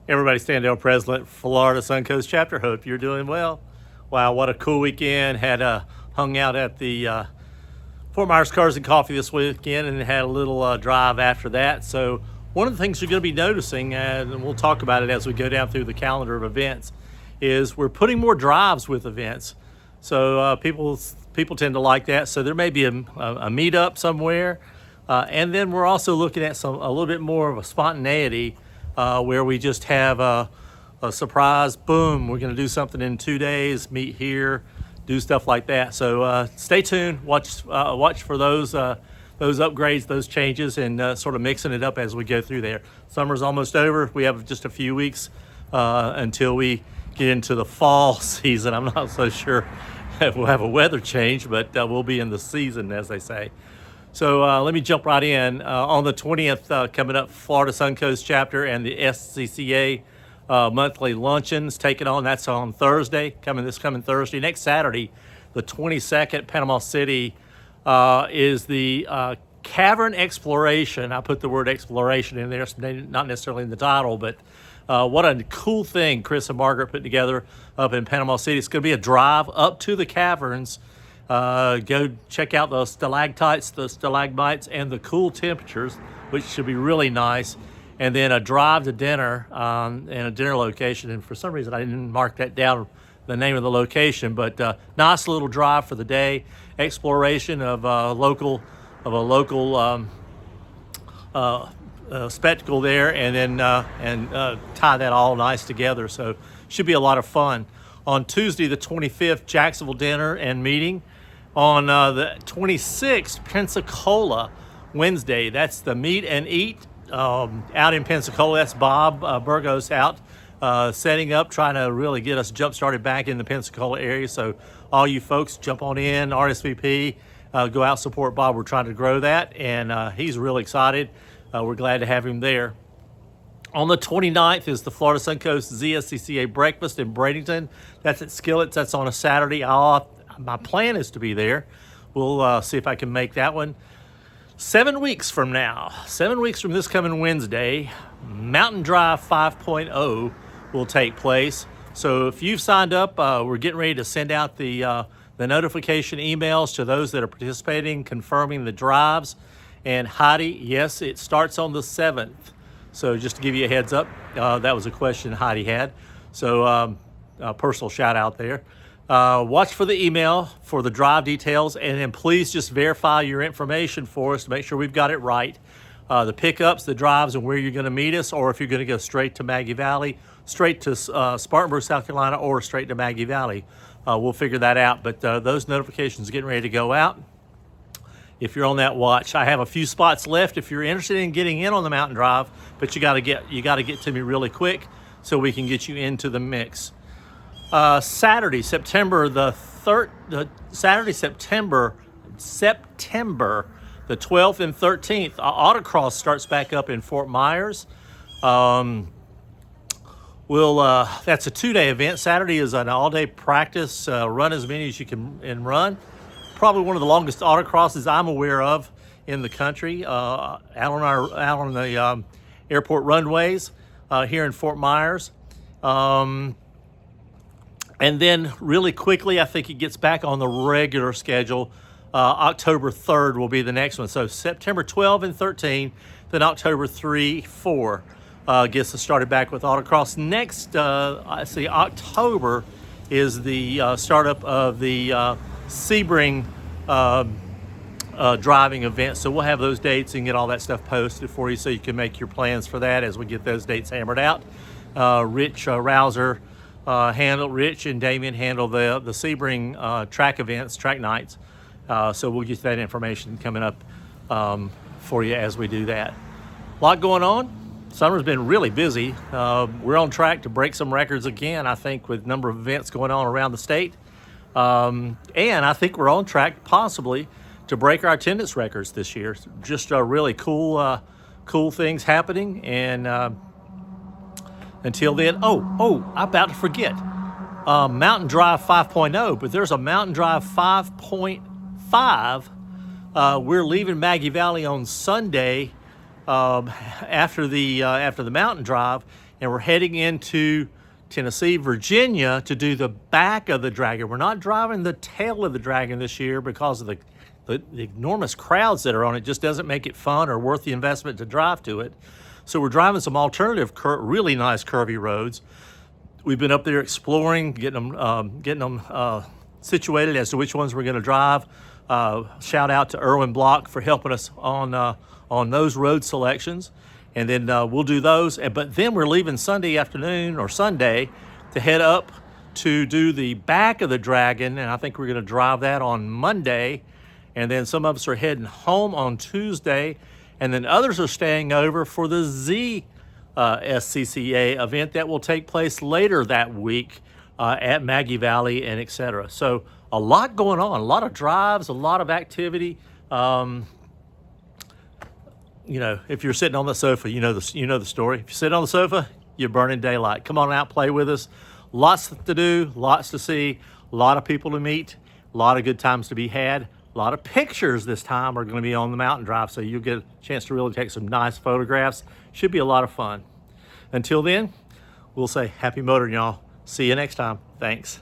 Everybody, Standell, President, Florida Suncoast Chapter. Hope you're doing well. Wow, what a cool weekend. Had hung out at the Fort Myers Cars and Coffee this weekend and had a little drive after that. So one of the things you're going to be noticing, and we'll talk about it as we go down through the calendar of events, is we're putting more drives with events. So people tend to like that. So there may be a meetup somewhere. And then we're also looking at a little bit more of a spontaneity where we just have a surprise, boom, we're going to do something in 2 days, meet here, do stuff like that. So stay tuned, watch for those upgrades, those changes, and sort of mixing it up as we go through there. Summer's almost over. We have just a few weeks until we get into the fall season. I'm not so sure if we'll have a weather change, but we'll be in the season, as they say. So let me jump right in. On the 20th, coming up, Florida Suncoast Chapter and the SCCA monthly luncheons taking on. That's on Thursday, this coming Thursday. Next Saturday, the 22nd, Panama City, is the cavern exploration. I put the word exploration in there, not necessarily in the title, but what a cool thing Chris and Margaret put together up in Panama City. It's going to be a drive up to the caverns. Go check out the stalactites, the stalagmites, and the cool temperatures, which should be really nice. And then a drive to dinner in a dinner location. And for some reason, I didn't mark that down, the name of the location. But nice little drive for the day, exploration of a local spectacle there, and then tie that all nice together. So should be a lot of fun. On Tuesday, the 25th, Jacksonville dinner and meeting. On the 26th, Pensacola, Wednesday. That's the meet and eat out in Pensacola. That's Bob Burgos out setting up, trying to really get us jump-started back in the Pensacola area. So all you folks, jump on in, RSVP, go out, support Bob. We're trying to grow that, and he's really excited. We're glad to have him there. On the 29th is the Florida Suncoast ZSCCA breakfast in Bradenton. That's at Skillets. That's on a Saturday. My plan is to be there. We'll see if I can make that one. 7 weeks from now, 7 weeks from this coming Wednesday, Mountain Drive 5.0 will take place. So if you've signed up, we're getting ready to send out the notification emails to those that are participating, confirming the drives. And Heidi, yes, it starts on the 7th. So just to give you a heads up, that was a question Heidi had. So a personal shout out there. Watch for the email for the drive details, and then please just verify your information for us to make sure we've got it right. The pickups, the drives, and where you're going to meet us, or if you're going to go straight to Maggie Valley, straight to Spartanburg, South Carolina, or straight to Maggie Valley. We'll figure that out, but those notifications are getting ready to go out. If you're on that watch, I have a few spots left if you're interested in getting in on the mountain drive, but you got to get to me really quick so we can get you into the mix. Saturday, September the 12th and 13th, autocross starts back up in Fort Myers. That's a 2-day event. Saturday is an all-day practice. Run as many as you can run. Probably one of the longest autocrosses I'm aware of in the country, out on the airport runways here in Fort Myers. And then really quickly, I think it gets back on the regular schedule. October 3rd will be the next one. So September 12 and 13, then October 3, 4 gets us started back with autocross. Next, October is the startup of the Sebring driving event. So we'll have those dates and get all that stuff posted for you so you can make your plans for that as we get those dates hammered out. Rich Rouser Rich and Damien handle the Sebring track events, track nights. So we'll get that information coming up for you as we do that. A lot going on. Summer's been really busy. We're on track to break some records again, I think, with a number of events going on around the state. And I think we're on track possibly to break our attendance records this year. Just really cool things happening. And until then, I'm about to forget. Mountain Drive 5.0, but there's a Mountain Drive 5.5. We're leaving Maggie Valley on Sunday after the Mountain Drive, and we're heading into Tennessee, Virginia to do the back of the Dragon. We're not driving the tail of the Dragon this year because of the enormous crowds that are on it. Just doesn't make it fun or worth the investment to drive to it. So we're driving some alternative, really nice curvy roads. We've been up there exploring, getting them situated as to which ones we're going to drive. Shout out to Erwin Block for helping us on those road selections. And then we'll do those. But then we're leaving Sunday afternoon or Sunday to head up to do the back of the Dragon. And I think we're going to drive that on Monday. And then some of us are heading home on Tuesday. And then others are staying over for the SCCA event that will take place later that week at Maggie Valley and etc. So a lot going on, a lot of drives, a lot of activity. You know, if you're sitting on the sofa, you know the story. If you sit on the sofa, you're burning daylight. Come on out, play with us. Lots to do, lots to see, a lot of people to meet, a lot of good times to be had. A lot of pictures this time are going to be on the mountain drive, so you'll get a chance to really take some nice photographs. Should be a lot of fun. Until then, we'll say happy motoring, y'all. See you next time. Thanks.